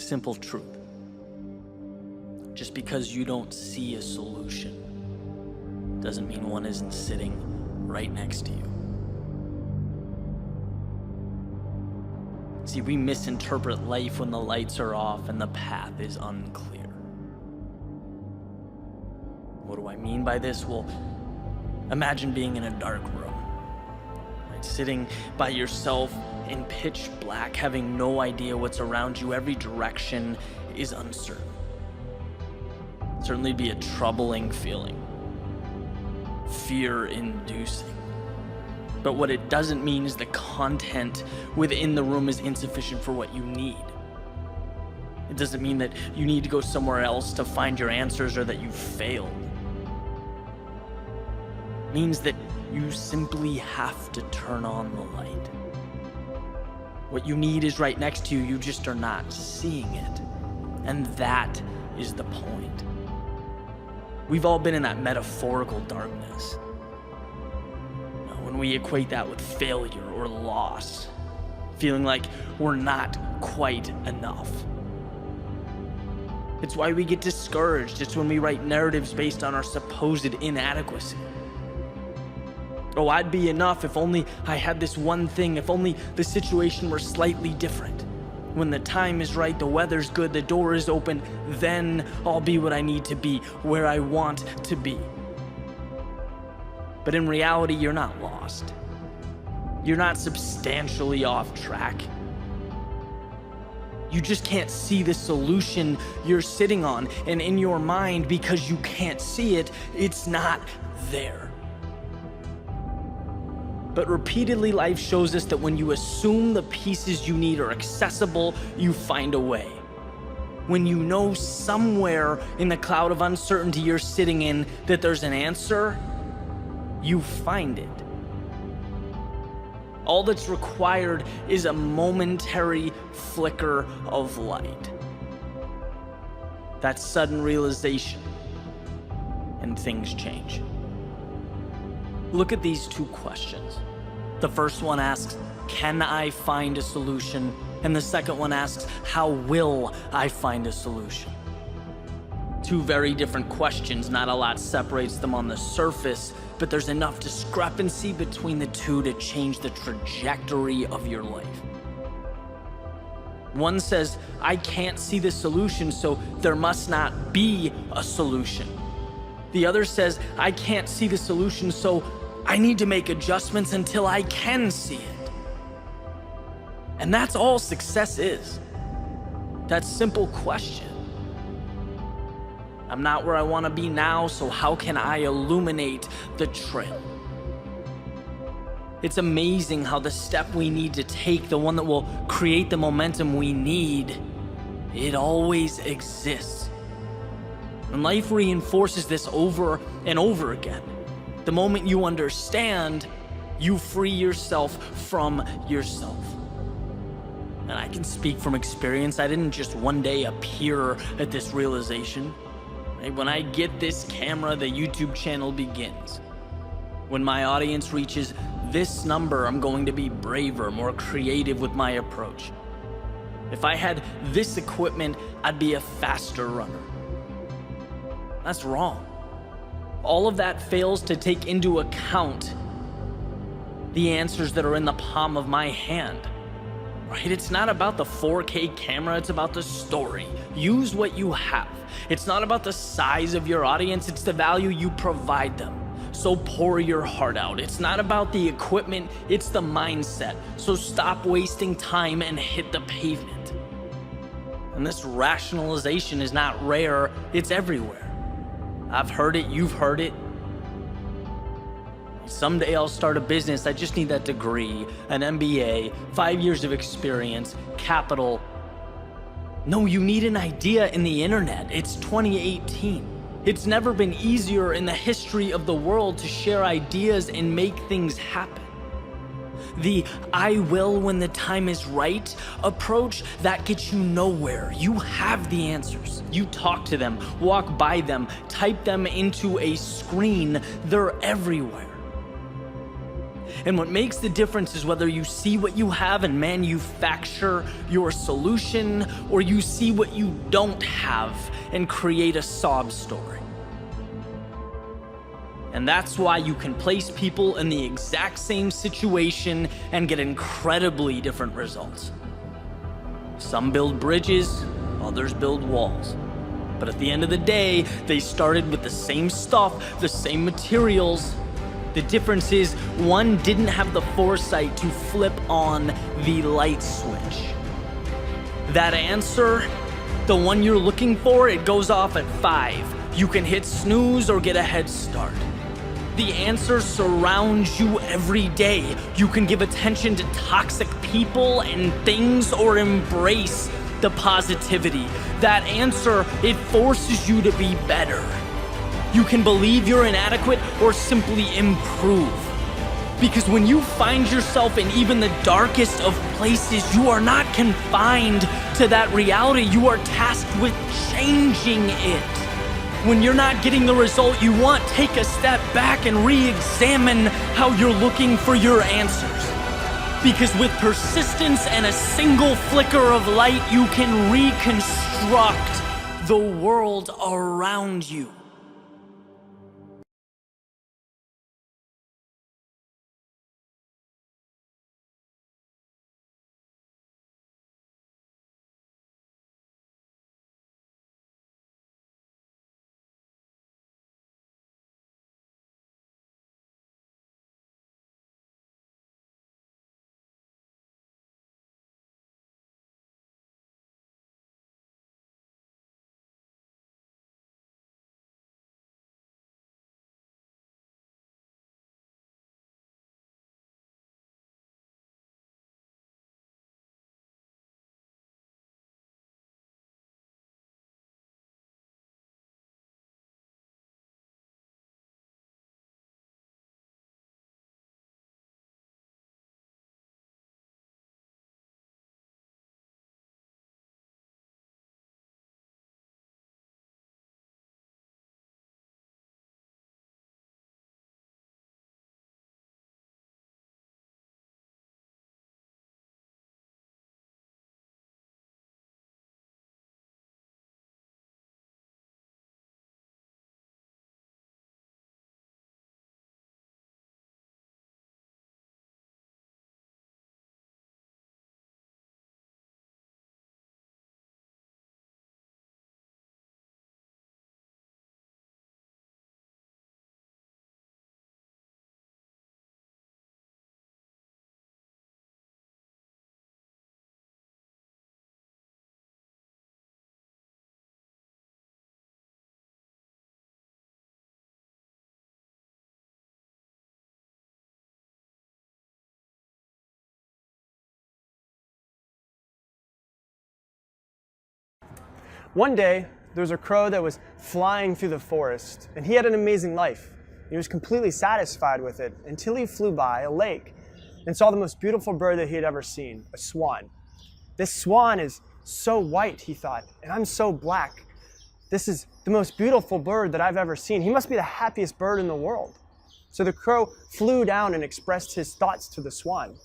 Simple truth. Just because you don't see a solution doesn't mean one isn't sitting right next to you. See, we misinterpret life when the lights are off and the path is unclear. What do I mean by this? Well, imagine being in a dark room, right? Sitting by yourself in pitch black, having no idea what's around you. Every direction is uncertain. Certainly be a troubling feeling, fear-inducing. But what it doesn't mean is the content within the room is insufficient for what you need. It doesn't mean that you need to go somewhere else to find your answers or that you failed. It means that you simply have to turn on the light. What you need is right next to you, you just are not seeing it. And that is the point. We've all been in that metaphorical darkness. When we equate that with failure or loss, feeling like we're not quite enough. It's why we get discouraged. It's when we write narratives based on our supposed inadequacy. Oh, I'd be enough if only I had this one thing, if only the situation were slightly different. When the time is right, the weather's good, the door is open, then I'll be what I need to be, where I want to be. But in reality, you're not lost. You're not substantially off track. You just can't see the solution you're sitting on, and in your mind, because you can't see it, it's not there. But repeatedly, life shows us that when you assume the pieces you need are accessible, you find a way. When you know somewhere in the cloud of uncertainty you're sitting in that there's an answer, you find it. All that's required is a momentary flicker of light. That sudden realization, and things change. Look at these two questions. The first one asks, can I find a solution? And the second one asks, how will I find a solution? Two very different questions. Not a lot separates them on the surface, but there's enough discrepancy between the two to change the trajectory of your life. One says, I can't see the solution, so there must not be a solution. The other says, I can't see the solution, so I need to make adjustments until I can see it. And that's all success is. That simple question. I'm not where I want to be now, so how can I illuminate the trail? It's amazing how the step we need to take, the one that will create the momentum we need, it always exists. And life reinforces this over and over again. The moment you understand, you free yourself from yourself. And I can speak from experience. I didn't just one day appear at this realization. When I get this camera, the YouTube channel begins. When my audience reaches this number, I'm going to be braver, more creative with my approach. If I had this equipment, I'd be a faster runner. That's wrong. All of that fails to take into account the answers that are in the palm of my hand. Right? It's not about the 4K camera, it's about the story. Use what you have. It's not about the size of your audience, it's the value you provide them. So pour your heart out. It's not about the equipment, it's the mindset. So stop wasting time and hit the pavement. And this rationalization is not rare, it's everywhere. I've heard it, you've heard it. Someday I'll start a business, I just need that degree, an MBA, 5 years of experience, capital. No, you need an idea in the internet. It's 2018. It's never been easier in the history of the world to share ideas and make things happen. The I will when the time is right approach, that gets you nowhere. You have the answers. You talk to them, walk by them, type them into a screen. They're everywhere. And what makes the difference is whether you see what you have and manufacture your solution, or you see what you don't have and create a sob story. And that's why you can place people in the exact same situation and get incredibly different results. Some build bridges, others build walls. But at the end of the day, they started with the same stuff, the same materials. The difference is one didn't have the foresight to flip on the light switch. That answer, the one you're looking for, it goes off at 5. You can hit snooze or get a head start. The answer surrounds you every day. You can give attention to toxic people and things or embrace the positivity. That answer, it forces you to be better. You can believe you're inadequate or simply improve. Because when you find yourself in even the darkest of places, you are not confined to that reality. You are tasked with changing it. When you're not getting the result you want, take a step back and re-examine how you're looking for your answers. Because with persistence and a single flicker of light, you can reconstruct the world around you. One day, there was a crow that was flying through the forest, and he had an amazing life. He was completely satisfied with it until he flew by a lake and saw the most beautiful bird that he had ever seen, a swan. This swan is so white, he thought, and I'm so black. This is the most beautiful bird that I've ever seen. He must be the happiest bird in the world. So the crow flew down and expressed his thoughts to the swan.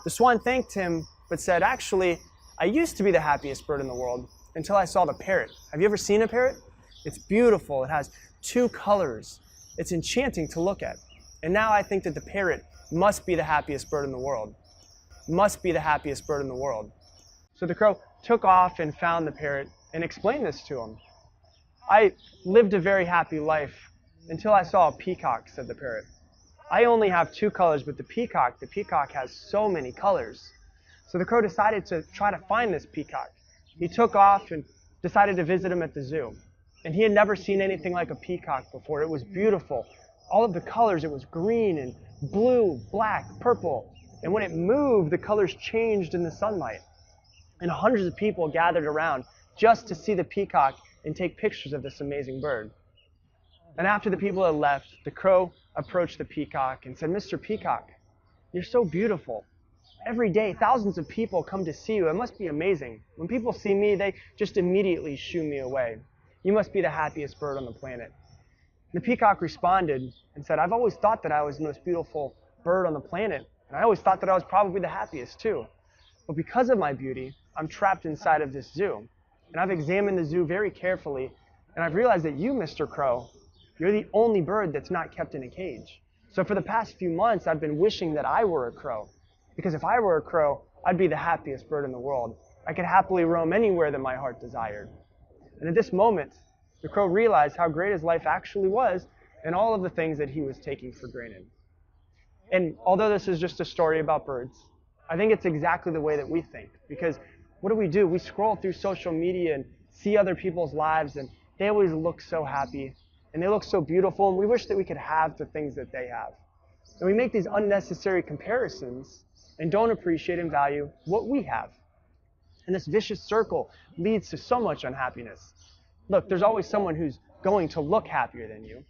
The swan thanked him, but said, actually, I used to be the happiest bird in the world until I saw the parrot. Have you ever seen a parrot? It's beautiful. It has 2 colors. It's enchanting to look at. And now I think that the parrot must be the happiest bird in the world. Must be the happiest bird in the world. So the crow took off and found the parrot and explained this to him. I lived a very happy life until I saw a peacock, said the parrot. I only have 2 colors, but the peacock has so many colors. So the crow decided to try to find this peacock. He took off and decided to visit him at the zoo. And he had never seen anything like a peacock before. It was beautiful. All of the colors, it was green and blue, black, purple. And when it moved, the colors changed in the sunlight. And hundreds of people gathered around just to see the peacock and take pictures of this amazing bird. And after the people had left, the crow approached the peacock and said, Mr. Peacock, you're so beautiful. Every day, thousands of people come to see you. It must be amazing. When people see me, they just immediately shoo me away. You must be the happiest bird on the planet. The peacock responded and said, I've always thought that I was the most beautiful bird on the planet, and I always thought that I was probably the happiest too. But because of my beauty, I'm trapped inside of this zoo. And I've examined the zoo very carefully, and I've realized that you, Mr. Crow, you're the only bird that's not kept in a cage. So for the past few months, I've been wishing that I were a crow. Because if I were a crow, I'd be the happiest bird in the world. I could happily roam anywhere that my heart desired. And at this moment, the crow realized how great his life actually was and all of the things that he was taking for granted. And although this is just a story about birds, I think it's exactly the way that we think. Because what do? We scroll through social media and see other people's lives, and they always look so happy, and they look so beautiful, and we wish that we could have the things that they have. And we make these unnecessary comparisons and don't appreciate and value what we have. And this vicious circle leads to so much unhappiness. Look, there's always someone who's going to look happier than you.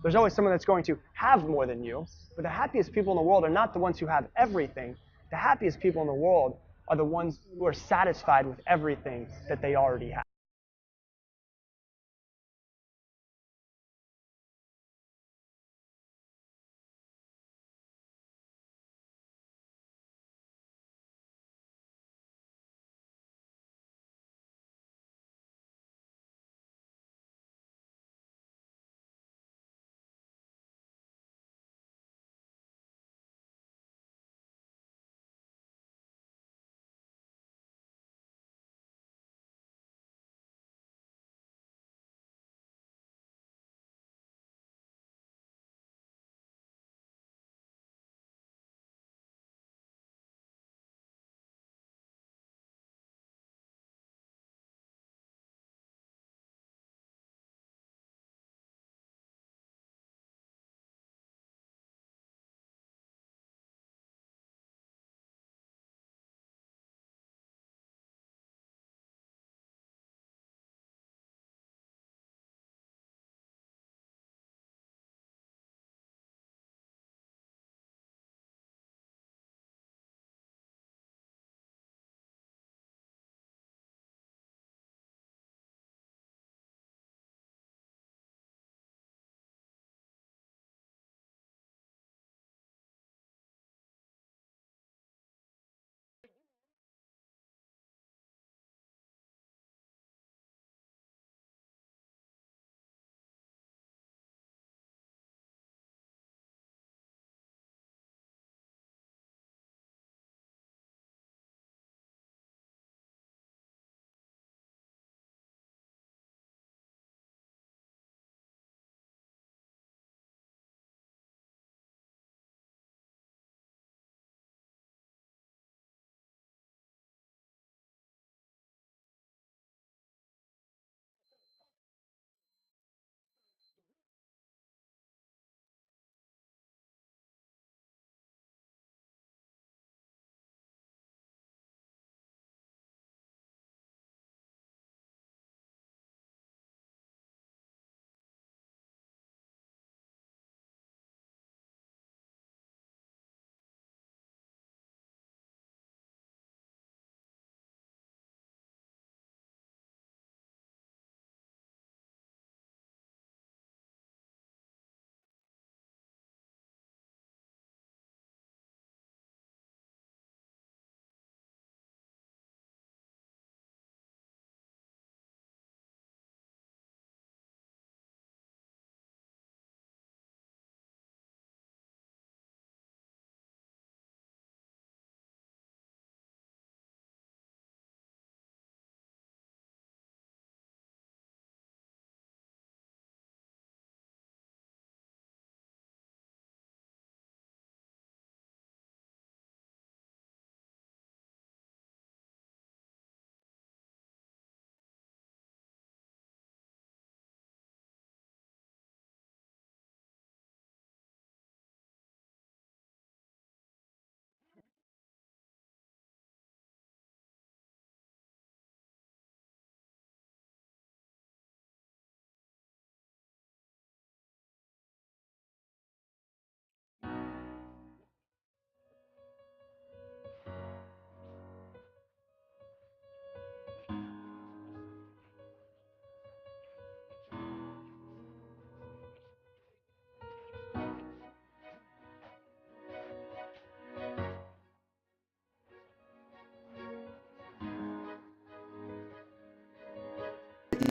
There's always someone that's going to have more than you. But the happiest people in the world are not the ones who have everything. The happiest people in the world are the ones who are satisfied with everything that they already have.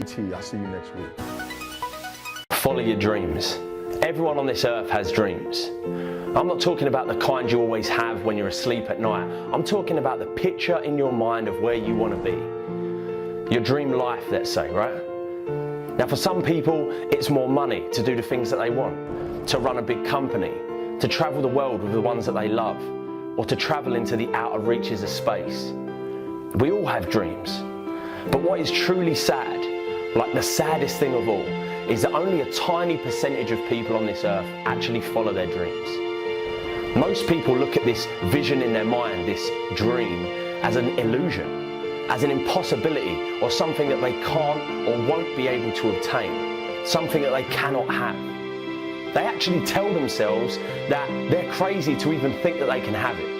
guarantee I'll see you next week. Follow your dreams. Everyone on this earth has dreams. I'm not talking about the kind you always have when you're asleep at night. I'm talking about the picture in your mind of where you want to be. Your dream life, let's say, right? Now for some people, it's more money to do the things that they want, to run a big company, to travel the world with the ones that they love, or to travel into the outer reaches of space. We all have dreams. But what is truly sad, like the saddest thing of all, is that only a tiny percentage of people on this earth actually follow their dreams. Most people look at this vision in their mind, this dream, as an illusion, as an impossibility, or something that they can't or won't be able to obtain, something that they cannot have. They actually tell themselves that they're crazy to even think that they can have it.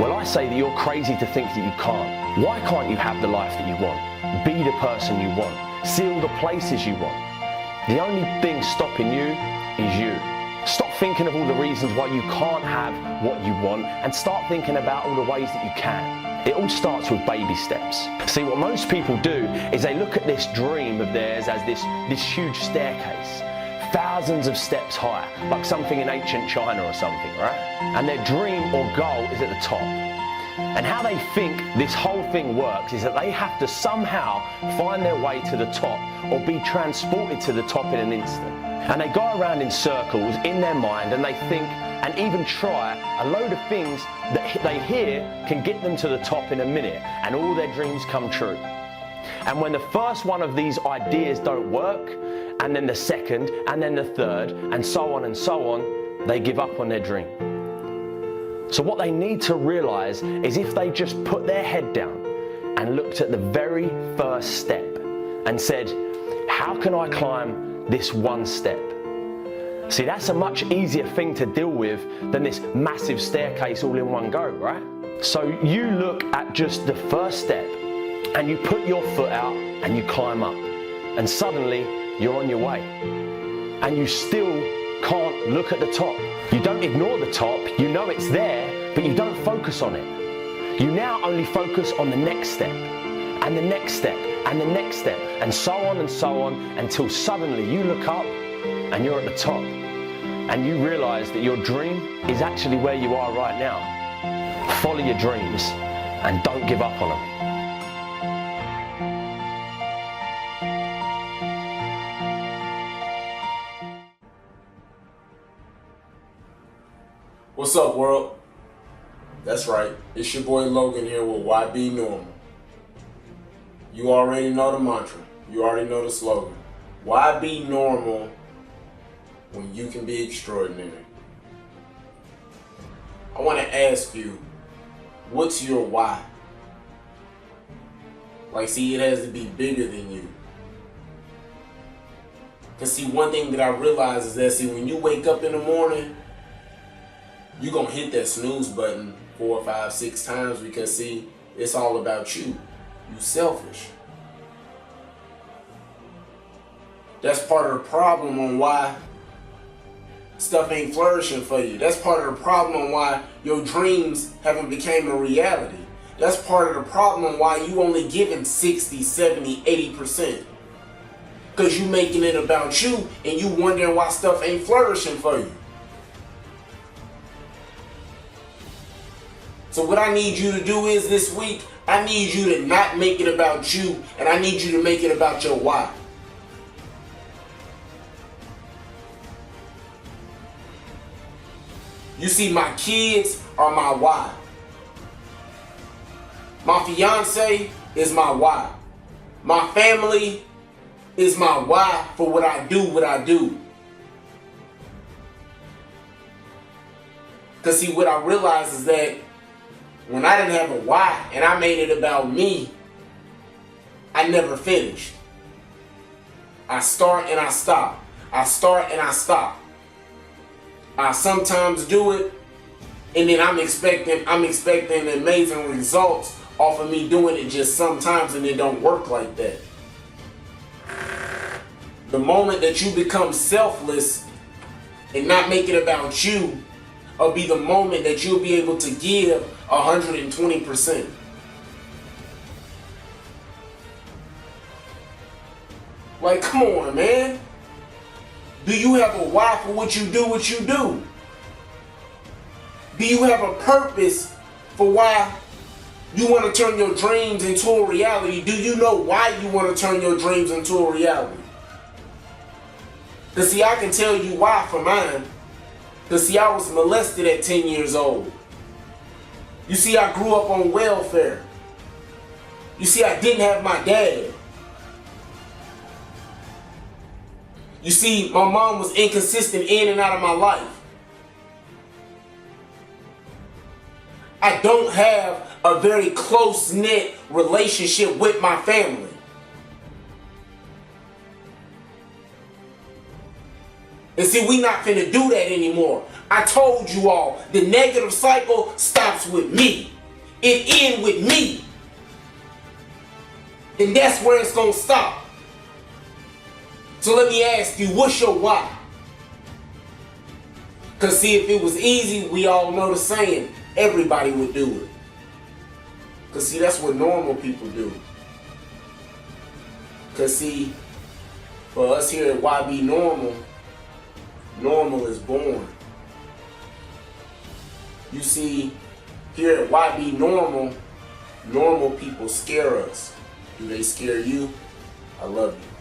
Well, I say that you're crazy to think that you can't. Why can't you have the life that you want? Be the person you want. See all the places you want. The only thing stopping you is you. Stop thinking of all the reasons why you can't have what you want and start thinking about all the ways that you can. It all starts with baby steps. See, what most people do is they look at this dream of theirs as this huge staircase, thousands of steps high, like something in ancient China or something, right? And their dream or goal is at the top. And how they think this whole thing works is that they have to somehow find their way to the top or be transported to the top in an instant. And they go around in circles in their mind and they think and even try a load of things that they hear can get them to the top in a minute, and all their dreams come true. And when the first one of these ideas don't work, and then the second, and then the third, and so on, they give up on their dream. So what they need to realize is if they just put their head down and looked at the very first step and said, how can I climb this one step? See, that's a much easier thing to deal with than this massive staircase all in one go, right? So you look at just the first step and you put your foot out and you climb up, and suddenly you're on your way. And you still can't look at the top. You don't ignore the top, you know it's there, but you don't focus on it. You now only focus on the next step, and the next step, and the next step, and so on, until suddenly you look up and you're at the top. And you realize that your dream is actually where you are right now. Follow your dreams and don't give up on them. What's up, world? That's right, it's your boy Logan here with Why Be Normal. You already know the mantra, you already know the slogan. Why be normal when you can be extraordinary? I want to ask you, what's your why? Like, see, it has to be bigger than you. Because see, one thing that I realize is that, see, when you wake up in the morning, you're going to hit that snooze button 4, 5, 6 times because, see, it's all about you. You selfish. That's part of the problem on why stuff ain't flourishing for you. That's part of the problem on why your dreams haven't become a reality. That's part of the problem on why you only giving 60, 70, 80%. Because you making it about you and you wondering why stuff ain't flourishing for you. So what I need you to do is this week, I need you to not make it about you, and I need you to make it about your why. You see, my kids are my why. My fiance is my why. My family is my why for what I do. Because see, what I realized is that when I didn't have a why and I made it about me, I never finished. I start and I stop. I start and I stop. I sometimes do it, and then I'm expecting amazing results off of me doing it just sometimes, and it don't work like that. The moment that you become selfless and not make it about you, will be the moment that you'll be able to give 120%. Like, come on, man. Do you have a why for what you do what you do? Do you have a purpose for why you want to turn your dreams into a reality? Do you know why you want to turn your dreams into a reality? Because see, I can tell you why for mine. Because see, I was molested at 10 years old. You see, I grew up on welfare. You see, I didn't have my dad. You see, my mom was inconsistent in and out of my life. I don't have a very close-knit relationship with my family. And see, we not finna do that anymore. I told you all, the negative cycle stops with me. It ends with me. And that's where it's gonna stop. So let me ask you, what's your why? Because see, if it was easy, we all know the saying, everybody would do it. Because see, that's what normal people do. Because see, for us here at YB Normal, normal is born. You see, here at YB Normal, normal people scare us. Do they scare you? I love you.